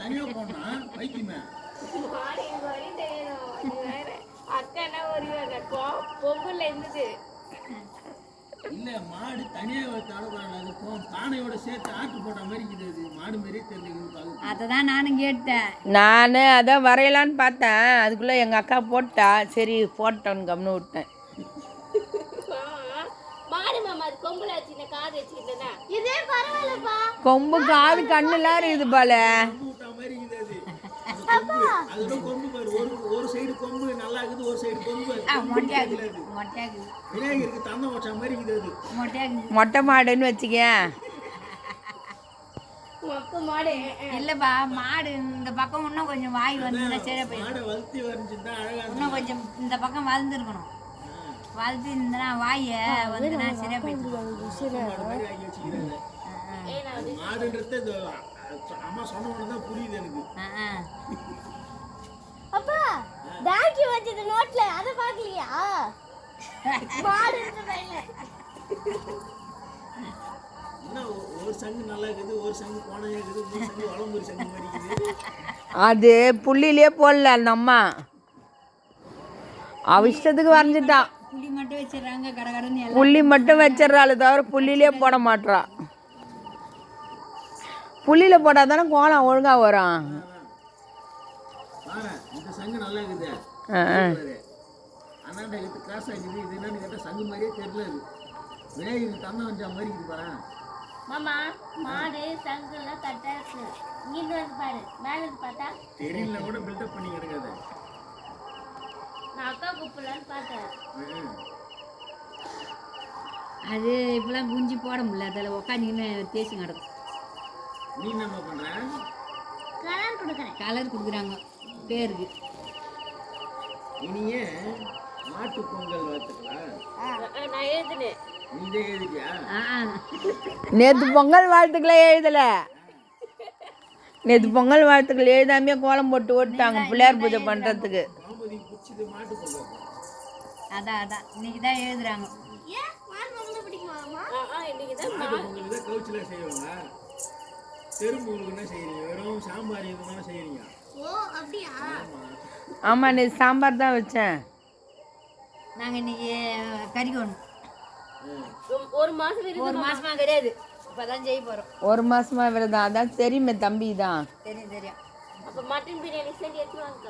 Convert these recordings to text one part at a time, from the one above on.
தனியா போனா வைக்குமே அக்கா ஒரு பொங்கல் இருந்துச்சு இல்ல மாடு தனியா தடப்படாது அதுக்கும் தானையோட சேர்த்து ஆட்டு போட்ட மாதிரி இருக்குது மாடு மாதிரியே தெரியல. அததான் நானும் கேட்டேன். நான் அதான் வரையலான்னு பார்த்தேன், அதுக்குள்ளே எங்கள் அக்கா போட்டா, சரி போட்டோன்னு கம்னு விட்டேன். கொம்பு காது கண்ணுலாம் இருக்குது போல. ஒரு சைடு கொம்பு நல்லா இருக்குது, ஒரு சைடு கொம்பு விநாயகருக்கு தந்தம் வச்ச மாதிரி இருக்குது. மொட்டை மாடுன்னு வச்சுக்க. இல்லப்பா மாடு இந்த பக்கம் இன்னும் கொஞ்சம் வாய் வந்து சரியா போயிடும். வளர்த்தி வரைஞ்சிருந்தா அழகா இன்னும் கொஞ்சம் இந்த பக்கம் வளர்ந்துருக்கணும். வளர்த்து இருந்தனா வாய வந்துனா சரியா போயிடும். மாடுன்றது அம்மா சொன்ன உடனே தான் புரியுது எனக்கு. அப்பா டாங்கி வச்சது நோட்ல அத பாக்கலையா? மாடுன்ற பையல என்ன ஒரு சங்கு நல்லா இருக்குது, ஒரு சங்கு கோணையா இருக்குது, ஒரு சங்கு வளம்புரி சங்கு மாதிரி இருக்குது. அது புள்ளிலே போடல அந்த அம்மா, அவ இஷ்டத்துக்கு வரைஞ்சிட்டான். புள்ளி மட்டும் வச்சிடறாங்க கடகடன்னு. புள்ளி மட்டும் வச்சிடறாள் தவிர புள்ளிலே போட மாட்றா. புள்ளியில போட்டால் தானே கோலம் ஒழுங்காக வரும். இந்த சங்கு நல்லா இருக்குது, அண்ணாண்ட எடுத்து கிராஸ் ஆகிடுது. இது என்னன்னு கேட்டால் சங்கு மாதிரியே தெரியல. இது விநாயகருக்கு தந்தம் வச்ச மாதிரி இருக்குது பாரு. மாமா மாடு சங்குலாம் கரெக்டா இருக்கு. இங்க வந்து பாரு, மேல இருந்து பார்த்தா தெரியல கூட பில்டப் பண்ணி கிடக்காத. நான் அக்கா கூப்பிடலான்னு பார்த்தேன். அது இப்பெல்லாம் குஞ்சு போட முடியல, அதில் உட்காந்துக்கின்னு தேய்ச்சி கிடக்கும். நீ என்ன பண்ற? கலர் கொடுக்குறேன். கலர் கொடுக்குறாங்க பேருக்கு. இனியே மாட்டு பொங்கல் வாழ்த்துக்கலாம். நான் எழுதுனேன். நீ தான் எழுதிட்டியா? நேற்று பொங்கல் வாழ்த்துக்களை எழுதலை. நேற்று பொங்கல் வாழ்த்துக்கள் எழுதாமே கோலம் போட்டு ஓட்டாங்க பிள்ளையார் பூஜை பண்ணுறதுக்கு. மாட்டு பொங்கல் அதான் அதான் இன்னைக்கு தான் எழுதுறாங்க. ஏன் மாடு பொங்கல் பிடிக்குமா மாமா? இன்னைக்கு தான் மாட்டு பொங்கல் தான் கவுச்சில செய்வாங்க. தெரும்புகளுக்கு என்ன செய்யறீங்க? வெறும் சாம்பார் இதுதான் செய்யறீங்க. ஓ அப்படியா? ஆமாம், நேற்று சாம்பார் தான் வச்சேன். நாங்கள் இன்னைக்கு கறிக்கணும். ஒரு மாசமா கிடையாது, இப்போதான் செய்ய போகிறோம். ஒரு மாசமா விரதம். அதான் தெரியுமே தம்பி தான். தெரியும். அப்போ மட்டன் பிரியாணி செஞ்சு எடுத்து வாங்க.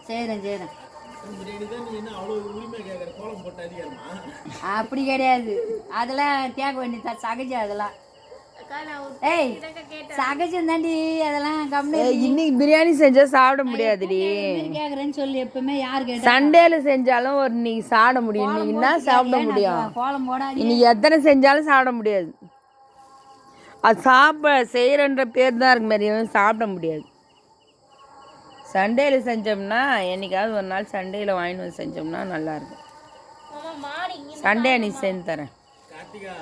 செய்கிறேன். பிரியாணி தான் நீ என்ன அவ்வளோ உரிமை கேட்குற? கோலம் போட்டு அதிகாரமா? அப்படி கிடையாது, அதெல்லாம் கேட்க வேண்டியது சகஜம். அதெல்லாம் ஏய் சகஜம் தாண்டி, அதெல்லாம் கம்மி. இன்னைக்கு பிரியாணி செஞ்சா சாப்பிட முடியாதுடி. கேக்குறேன்னு சொல்லி எப்பவுமே யாரு கேட்டா சண்டேல செஞ்சாலும் ஒரு இன்னைக்கு சாப்பிட முடியும். இன்னைக்கு என்ன சாப்பிட முடியும்? கோலம் போடாது. இன்னைக்கு எத்தனை செஞ்சாலும் சாப்பிட முடியாது. அது செய்யறன்ற பேர் தான் இருக்கு மாதிரி, சாப்பிட முடியாது. சண்டேல செஞ்சோம்னா என்னைக்காவது ஒரு நாள் சண்டேல வாங்கிட்டு வந்து செஞ்சோம்னா நல்லா இருக்கும். சண்டே நீ செஞ்சு தரேன். கார்த்திகா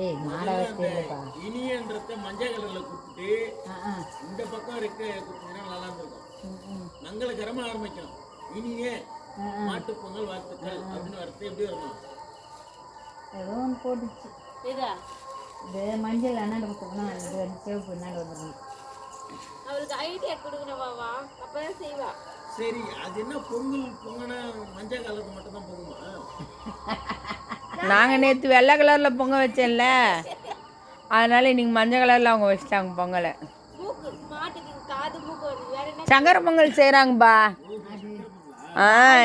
ஏய் மாடா வச்சிருப்பா. இனியன்றத மஞ்சள் கலர்ல குடுத்துட்டு இந்த பக்கம் இருக்க குடுத்தீங்கன்னா நல்லா இருக்கும். மங்களகரமா ஆரம்பிக்கணும். இனியே மாட்டு பொங்கல் வாழ்த்துக்கள் அப்படின்னு வரது எப்படி வரணும்? ஏதோ ஒன்று போட்டுச்சு. இது மஞ்சள் அண்ணாண்ட கொடுத்தோம்னா இது சிவப்பு என்னால வந்துடும். அவளுக்கு ஐடியா கொடுக்கணுமாமா, அப்பதான் செய்வா. சரி, அது என்ன பொங்கல் பொங்கனா மஞ்சள் கலருக்கு மட்டும் தான் பொங்குமா? நாங்கள் நேற்று வெள்ளை கலரில் பொங்க வச்சேன்ல, அதனால இன்னைக்கு மஞ்சள் கலரில் அவங்க வச்சிட்டாங்க பொங்கலை. சங்கர பொங்கல் செய்கிறாங்கப்பா.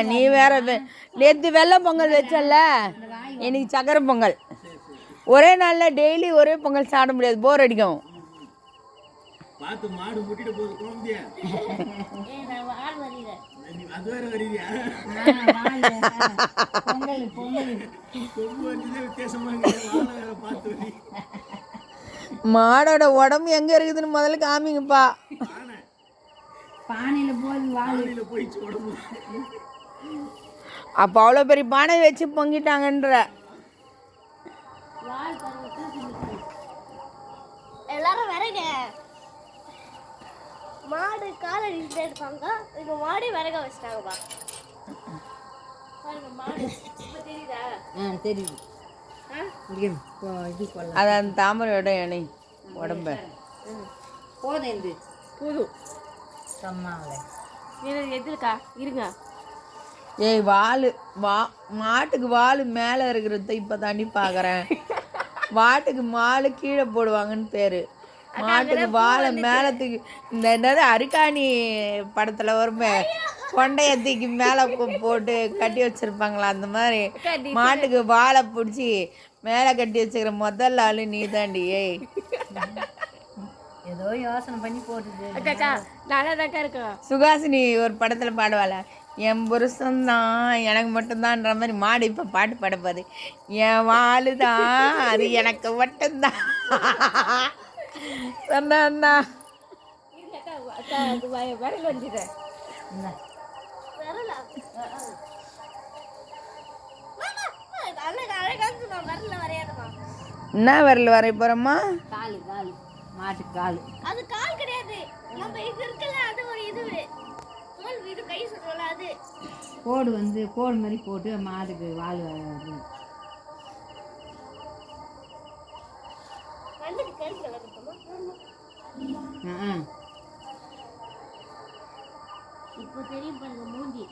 நீ வேற நேற்று வெள்ளை பொங்கல் வச்சல, இன்னைக்கு சக்கரை பொங்கல். ஒரே நாளில் டெய்லி ஒரே பொங்கல் சாப்பிட முடியாது, போர் அடிக்கும். பார்த்து மாடு முட்டிட்டு போகுது குழந்தையா. அது வேற வருவியா? மாடோட உடம்பு எங்க இருக்குதுன்னு முதல்ல காமிங்கப்பா. பானையில போயிடுச்சு உடம்பு. அப்ப அவ்வளவு பெரிய பானை வச்சு பொங்கிட்டாங்கன்ற. எல்லாரும் வரங்க. மாடு காலை நிறுத்தி எடுப்பாங்க, இப்போ மாடு விறக வச்சிட்டாங்கப்பா. மாடு தெரியுதா? தெரியுது. அது அந்த தாமரையோட இணை உடம்ப போதும். போதும் சும்மாவில இது எதுக்கா இருங்க ஏய் மாட்டுக்கு வால் மேலே இருக்கிறத இப்போ தாண்டி பார்க்குறேன். மாட்டுக்கு மால் கீழே போடுவாங்கன்னு பேர். மாட்டுக்கு வாழை மேலே தூக்கி இந்த என்னது அரிக்காணி படத்தில் வருமே கொண்டைய தூக்கி மேலே போட்டு கட்டி வச்சுருப்பாங்களா அந்த மாதிரி மாட்டுக்கு வாழை பிடிச்சி மேலே கட்டி வச்சுக்கிற முதல் ஆள் நீ தாண்டி. ஏய் ஏதோ யோசனை பண்ணி போட்டுது. அக்கா நல்லா தாக்கா இருக்கா. சுகாசினி ஒரு படத்தில் பாடுவாள, என் புருஷன்தான் எனக்கு மட்டும்தான்ற மாதிரி மாடு இப்போ பாட்டு பாடப்பாது, என் வாழு தான் அது எனக்கு மட்டும்தான் சொன்னா. விரல் வந்துட்டேன் என்ன விரல் வரைய போகிறோம்மா? காலு மாட்டு காலு. அது கால் கிடையாது, நம்ம இது இருக்குல்ல அது ஒரு இது கை சொல்றோம்ல அது கோடு வந்து கோடு மாதிரி போட்டு மாட்டுக்கு வால் வருது. இப்போ தெரியும் பாருங்க மூஞ்சி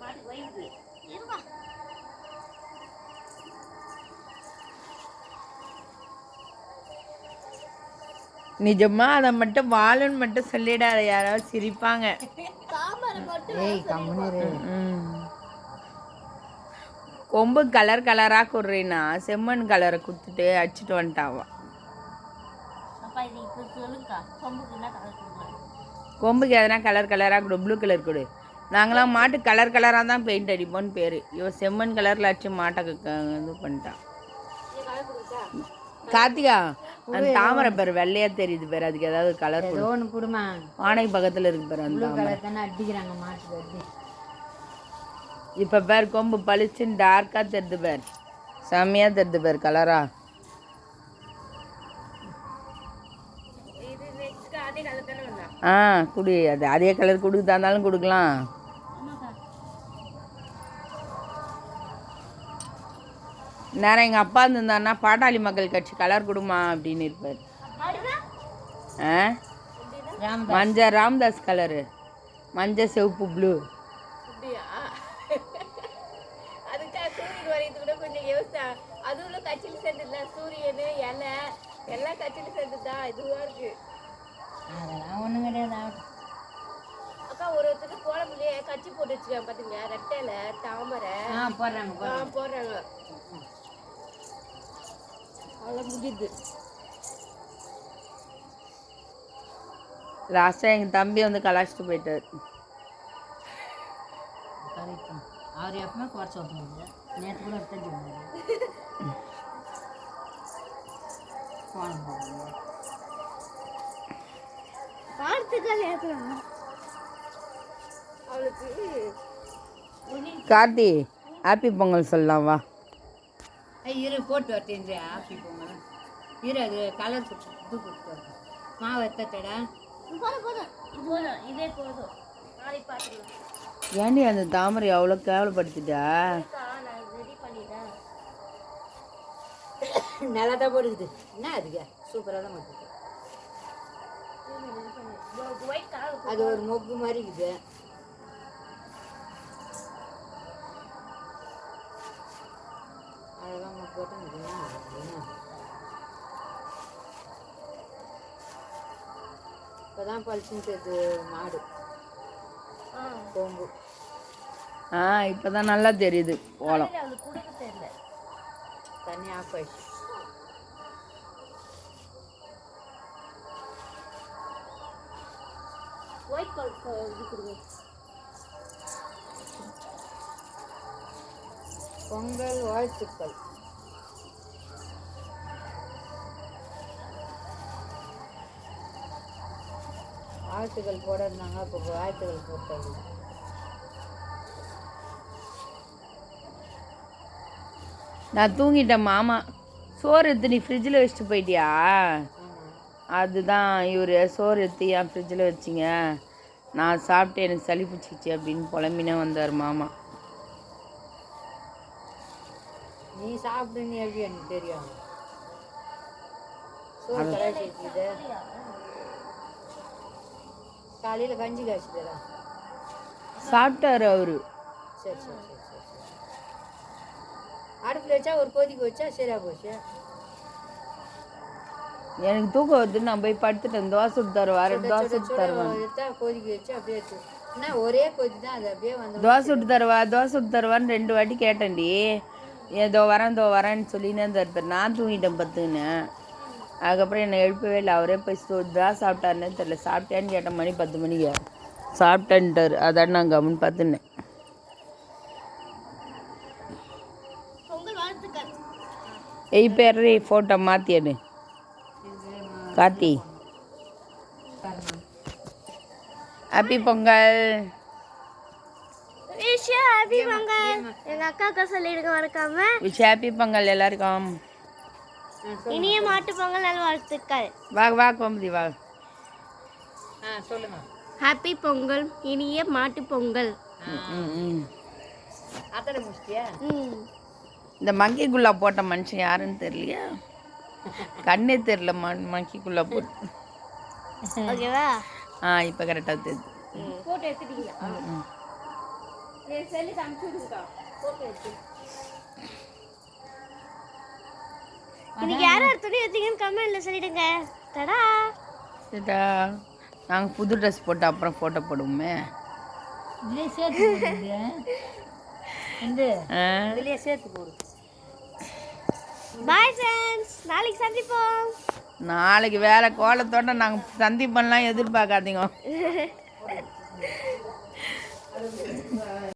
மாட்டுக்கு வயிறு இருவா. நிஜமா அதை மட்டும் வாழுன்னு மட்டும் சொல்லிடாத, யாராவது சிரிப்பாங்க. ஏய் கம்முனு. கொம்பு கலர் கலராக கொடுறீன்னா செம்மண் கலரை கொடுத்துட்டு அடிச்சுட்டு வந்துட்டாவான். கொம்புக்கு எதனா கலர் கலராக கொடு, ப்ளூ கலர் கொடு. நாங்களாம் மாட்டு கலர் கலராக தான் பெயிண்ட் அடிப்போன்னு பேர். இவன் செம்மண் கலரில் அடிச்சு மாட்டை இது பண்ணிட்டான். கார்த்திகா அந்த தாமரை பேர் வெள்ளையா தெரியுது பேர், அதுக்கு ஏதாவது கலர் ஒன்று கொடுமா. பானை பக்கத்தில் இருக்கு பேர் அந்த கலர் தானே அடிக்கிறாங்க மாட்டுக்கு அடி. இப்போ பேர் கொம்பு பளிச்சுன்னு டார்க்காக தெரியுது பேர், செம்மையாக தெரியுது பேர் கலரா. குடி, அது அதே கலர் கொடுக்குதா இருந்தாலும் கொடுக்கலாம். நேரம் எங்கள் அப்பா இருந்திருந்தாருன்னா பாட்டாளி மக்கள் கட்சி கலர் கொடுமா அப்படின்னு இருப்பார். மஞ்சள் ராம்தாஸ் கலரு, மஞ்சள் சிவப்பு ப்ளூ. அதுவும் கட்சியில் சேர்ந்துல சூரியன் இலை எல்லாம் கட்சியில் சேர்ந்துதான் இதுவா இருக்கு. அதெல்லாம் ஒன்றும் கிடையாது. அக்கா ஒருத்தருக்கு கோலம்புலையே கட்சி போட்டு வச்சுருக்காங்க பார்த்தீங்களா, ரெட்டையில தாமரை போடுறாங்க. அவ்வளோ முடியுது. லாஸ்ட்டாக எங்கள் தம்பி வந்து கலாச்சிட்டு போயிட்டார். அவர் எப்பவுமே குறைச்சி விட்டுருவாங்க. நேற்று கூட எடுத்து கார்த்தி ஹாப்பி பொங்கல் சொல்லலாம் வா. இரு போட்டு வரட்டேன். ஹாப்பி பொங்கல் இரு, அது கலர் இது கொடுத்து வரேன். மாவு எத்தடா இதே போதும் நாளைக்கு பார்த்துக்கலாம். ஏண்டி அந்த தாமரை அவ்வளோ கேவலப்படுத்திட்டா? நல்லா தான் போடுக்குது. என்ன அதுக்கு சூப்பராக தான் போட்டுது. அது ஒரு மொக்கு மாதிரி இருக்குது. அழகாக மொக்கு போட்டு இப்போதான் பழிச்சுட்டு மாடு கொம்பு. இப்போதான் நல்லா தெரியுது கோலம். தண்ணி ஆஃப் ஆயிடுச்சு. பொங்கல் வாழ்த்துக்கள். வாழ்த்துக்கள் போட இருந்தாங்க, இப்போ வாழ்த்துக்கள் போட்டது. நான் தூங்கிட்டேன் மாமா. சோறு எடுத்து நீ ஃப்ரிட்ஜில் வச்சுட்டு போயிட்டியா? அதுதான் இவர் சோறு எடுத்து என் ஃப்ரிட்ஜில் வச்சிங்க, நான் சாப்பிட்டு எனக்கு சளி பிடிச்சிச்சு அப்படின்னு புலம்பினே வந்தார் மாமா. நீ சாப்பிடுன்னு எப்படி எனக்கு தெரியும்? சோறு கலர் காலையில் கஞ்சி காய்ச்சிட்டா? சாப்பிட்டாரு அவரு. சரி சரி சரி சரி சரி. அடுப்பில் வச்சா ஒரு கொதிக்க வச்சா சரியா போச்சு. எனக்கு தூக்கம் வருது, நான் போய் படுத்துட்டேன். தோசை சுட்டு தருவாரு, தோசை சுட்டு தருவான். கொதிக்க வச்சு அப்படியே என்ன ஒரே கொதி தான், அது அப்படியே வந்து தோசை சுட்டு தருவா, தோசை சுட்டு தருவான்னு 2 வாட்டி கேட்டேன்டி. ஏதோ வரேன்னு சொல்லினே இருந்தார். நான் தூங்கிட்டேன் பத்துக்கினேன். அதுக்கப்புறம் என்னை எழுப்பவே இல்லை. அவரே போய் தான் சாப்பிட்டாருன்னே தெரியல. சாப்பிட்டேன்னு கேட்டேன், மணி 10 மணிக்கு. சாப்பிட்டேன்ட்டார். அதான் நான் கம்முன்னு பார்த்துனேன். பேர் ஃபோட்டோ மாற்றியடு கார்த்தி. ஹாப்பி பொங்கல். ஹாப்பி பொங்கல். எங்க அக்காவுக்கு சொல்லிடுங்க மறக்காம. ஹாப்பி பொங்கல் எல்லாருக்கும். இனிய மாட்டு பொங்கல் நல்வாழ்த்துக்கள். வா கோமதி வா. சொல்லுங்க. ஹாப்பி பொங்கல், இனிய மாட்டு பொங்கல். அத்தனை முடிச்சிட்டியா? இந்த மங்கிக்குள்ளா போட்ட மனுஷன் யாருன்னு தெரியலையா? கண்ணே தெரியல. மங்கிக்குள்ளா போட்டு. ஓகேவா? இப்போ கரெக்டாக தெரியுது. போட்டோ எடுத்துட்டீங்களா? என் செல்லுக்கு அனுப்பிச்சு விடுங்க. போட்டோ எடுத்து. இன்னைக்கு யாரும் துணி எடுத்தீங்கன்னு கமெண்ட்ல சொல்லிடுங்க. தடா. சரிடா. நாங்கள் புது ட்ரெஸ் போட்டு அப்புறம் ஃபோட்டோ போடுவோமே. இதுலேயே சேர்த்து இதுலேயே சேர்த்து போடு. பாய் ஃப்ரெண்ட்ஸ், நாளைக்கு சந்திப்போம். நாளைக்கு வேற கோலத்தோட நாங்கள் சந்திப்பெல்லாம் எதிர்பார்க்காதீங்க.